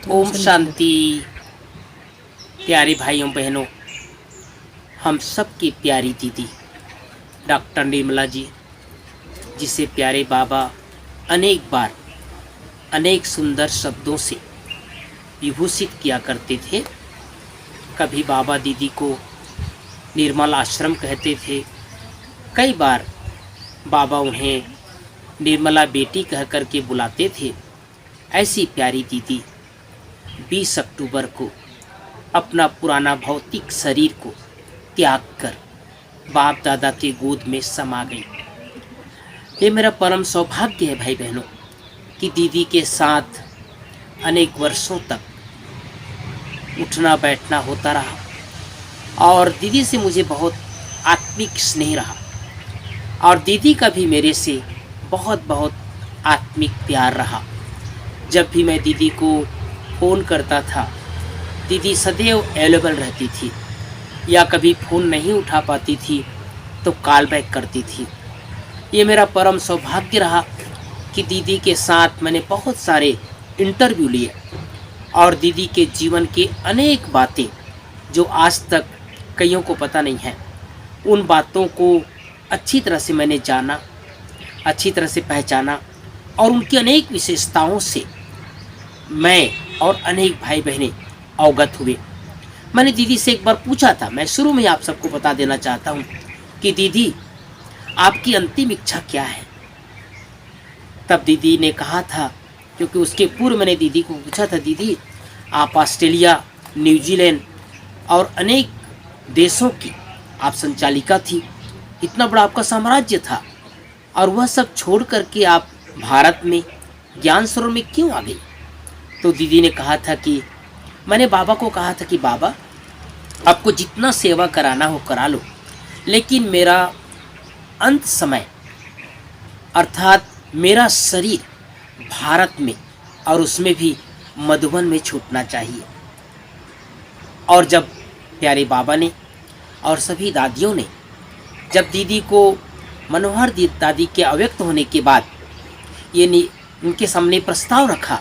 ओम शांति। प्यारे भाइयों बहनों, हम सब की प्यारी दीदी डॉक्टर निर्मला जी, जिसे प्यारे बाबा अनेक बार अनेक सुंदर शब्दों से विभूषित किया करते थे। कभी बाबा दीदी को निर्मल आश्रम कहते थे, कई बार बाबा उन्हें निर्मला बेटी कह कर के बुलाते थे। ऐसी प्यारी दीदी 20 अक्टूबर को अपना पुराना भौतिक शरीर को त्याग कर बाप दादा के गोद में समा गई। ये मेरा परम सौभाग्य है भाई बहनों कि दीदी के साथ अनेक वर्षों तक उठना बैठना होता रहा और दीदी से मुझे बहुत आत्मिक स्नेह रहा और दीदी का भी मेरे से बहुत बहुत आत्मिक प्यार रहा। जब भी मैं दीदी को फ़ोन करता था, दीदी सदैव अवेलेबल रहती थी, या कभी फ़ोन नहीं उठा पाती थी तो कॉल बैक करती थी। ये मेरा परम सौभाग्य रहा कि दीदी के साथ मैंने बहुत सारे इंटरव्यू लिए और दीदी के जीवन के अनेक बातें जो आज तक कईयों को पता नहीं है, उन बातों को अच्छी तरह से मैंने जाना, अच्छी तरह से पहचाना और उनकी अनेक विशेषताओं से मैं और अनेक भाई बहनें अवगत हुए। मैंने दीदी से एक बार पूछा था, मैं शुरू में आप सबको बता देना चाहता हूँ कि दीदी आपकी अंतिम इच्छा क्या है। तब दीदी ने कहा था, क्योंकि उसके पूर्व मैंने दीदी को पूछा था, दीदी आप ऑस्ट्रेलिया, न्यूजीलैंड और अनेक देशों की आप संचालिका थी, इतना बड़ा आपका साम्राज्य था और वह सब छोड़ करके आप भारत में ज्ञान सरोवर में क्यों आ गई। तो दीदी ने कहा था कि मैंने बाबा को कहा था कि बाबा आपको जितना सेवा कराना हो करा लो, लेकिन मेरा अंत समय अर्थात मेरा शरीर भारत में और उसमें भी मधुबन में छूटना चाहिए। और जब प्यारे बाबा ने और सभी दादियों ने जब दीदी को मनोहर दादी के अव्यक्त होने के बाद ये उनके सामने प्रस्ताव रखा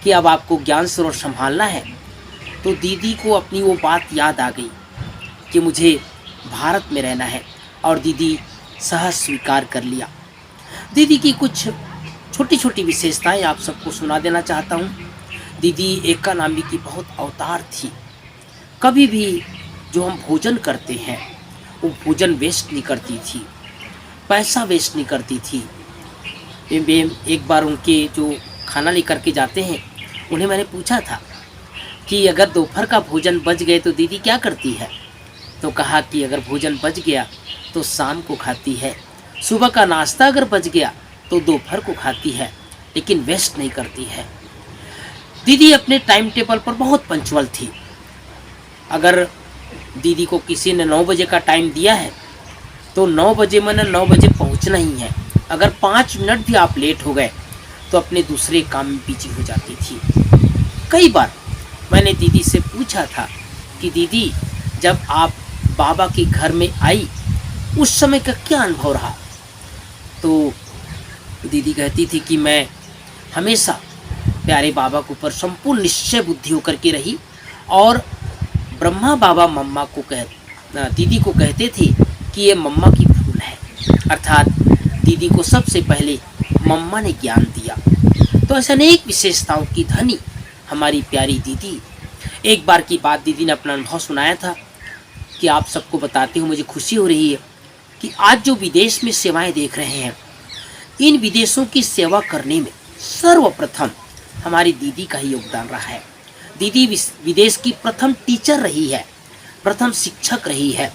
कि अब आपको ज्ञान सरोवर संभालना है, तो दीदी को अपनी वो बात याद आ गई कि मुझे भारत में रहना है और दीदी सहज स्वीकार कर लिया। दीदी की कुछ छोटी छोटी विशेषताएं आप सबको सुना देना चाहता हूँ। दीदी एका नामी की बहुत अवतार थी। कभी भी जो हम भोजन करते हैं वो भोजन वेस्ट नहीं करती थी, पैसा वेस्ट नहीं करती थी। एक बार उनके जो खाना लेकर के जाते हैं, उन्हें मैंने पूछा था कि अगर दोपहर का भोजन बच गए तो दीदी क्या करती है। तो कहा कि अगर भोजन बच गया तो शाम को खाती है, सुबह का नाश्ता अगर बच गया तो दोपहर को खाती है, लेकिन वेस्ट नहीं करती है। दीदी अपने टाइम टेबल पर बहुत पंक्चुअल थी। अगर दीदी को किसी ने 9 बजे का टाइम दिया है तो 9 बजे मैंने 9 बजे पहुंचना ही है। अगर 5 मिनट भी आप लेट हो गए तो अपने दूसरे काम में बिजी हो जाती थी। कई बार मैंने दीदी से पूछा था कि दीदी जब आप बाबा के घर में आई उस समय का क्या अनुभव रहा। तो दीदी कहती थी कि मैं हमेशा प्यारे बाबा के ऊपर संपूर्ण निश्चय बुद्धि होकर के रही और ब्रह्मा बाबा मम्मा को दीदी को कहते थे कि ये मम्मा की भूल है, अर्थात दीदी को सबसे पहले मम्मा ने ज्ञान दिया। तो ऐसे अनेक विशेषताओं की धनी हमारी प्यारी दीदी। एक बार की बात दीदी ने अपना अनुभव सुनाया था कि आप सबको बताते हुए मुझे खुशी हो रही है कि आज जो विदेश में सेवाएं देख रहे हैं, इन विदेशों की सेवा करने में सर्वप्रथम हमारी दीदी का ही योगदान रहा है। दीदी विदेश की प्रथम टीचर रही है, प्रथम शिक्षक रही है।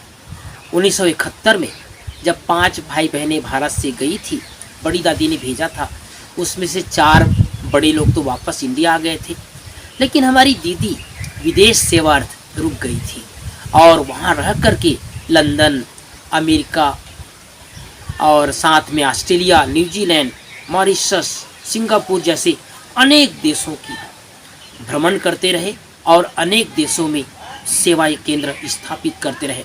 1971 में जब 5 भाई बहनें भारत से गई थी, बड़ी दादी ने भेजा था, उसमें से 4 बड़े लोग तो वापस इंडिया आ गए थे, लेकिन हमारी दीदी विदेश सेवार्थ रुक गई थी और वहाँ रह कर के लंदन, अमेरिका और साथ में ऑस्ट्रेलिया, न्यूजीलैंड, मॉरिशस, सिंगापुर जैसे अनेक देशों की भ्रमण करते रहे और अनेक देशों में सेवा केंद्र स्थापित करते रहे।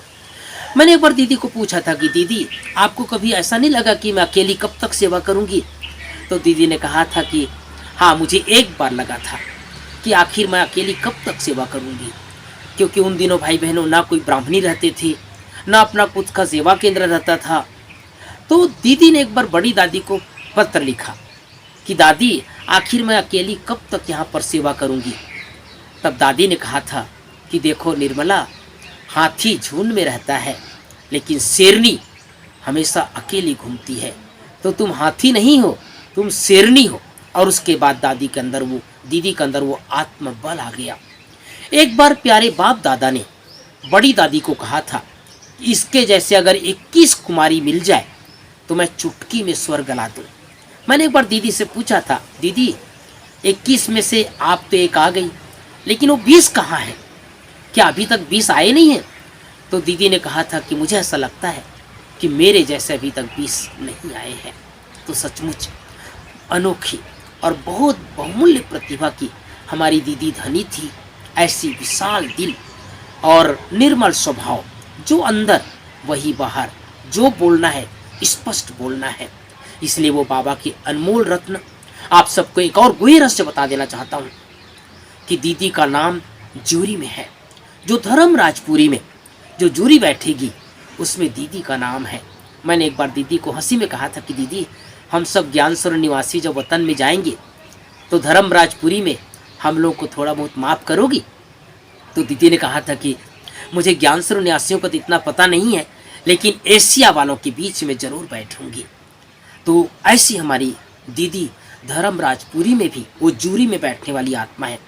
मैंने एक बार दीदी को पूछा था कि दीदी आपको कभी ऐसा नहीं लगा कि मैं अकेली कब तक सेवा करूंगी। तो दीदी ने कहा था कि हाँ, मुझे एक बार लगा था कि कि आखिर मैं अकेली कब तक सेवा करूंगी, क्योंकि उन दिनों भाई बहनों ना कोई ब्राह्मणी रहते थे, ना अपना खुद का सेवा केंद्र रहता था। तो दीदी ने एक बार बड़ी दादी को पत्र लिखा कि दादी आखिर मैं अकेली कब तक यहाँ पर सेवा करूंगी। तब दादी ने कहा था कि देखो निर्मला, हाथी झुंड में रहता है लेकिन शेरनी हमेशा अकेली घूमती है, तो तुम हाथी नहीं हो, तुम शेरनी हो। और उसके बाद दीदी के अंदर वो आत्मबल आ गया। एक बार प्यारे बाप दादा ने बड़ी दादी को कहा था, इसके जैसे अगर 21 कुमारी मिल जाए तो मैं चुटकी में स्वर्ग ला दूं। मैंने एक बार दीदी से पूछा था, दीदी 21 में से आप तो एक आ गई, लेकिन वो 20 कहाँ है, क्या अभी तक 20 आए नहीं हैं? तो दीदी ने कहा था कि मुझे ऐसा लगता है कि मेरे जैसे अभी तक 20 नहीं आए हैं। तो सचमुच अनोखी और बहुत बहुमूल्य प्रतिभा की हमारी दीदी धनी थी। ऐसी विशाल दिल और निर्मल स्वभाव, जो अंदर वही बाहर, जो बोलना है स्पष्ट बोलना है। इसलिए वो बाबा की अनमोल रत्न। आप सबको एक और गुह्य रहस्य बता देना चाहता हूँ कि दीदी का नाम जूरी में है। जो धर्मराजपुरी में जो जूरी बैठेगी उसमें दीदी का नाम है। मैंने एक बार दीदी को हंसी में कहा था कि दीदी हम सब ज्ञानसरोवर निवासी जब वतन में जाएंगे तो धर्मराजपुरी में हम लोग को थोड़ा बहुत माफ़ करोगी? तो दीदी ने कहा था कि मुझे ज्ञानसरोवर निवासियों का तो इतना पता नहीं है, लेकिन एशिया वालों के बीच में ज़रूर बैठूंगी। तो ऐसी हमारी दीदी धर्मराजपुरी में भी वो जूरी में बैठने वाली आत्मा है।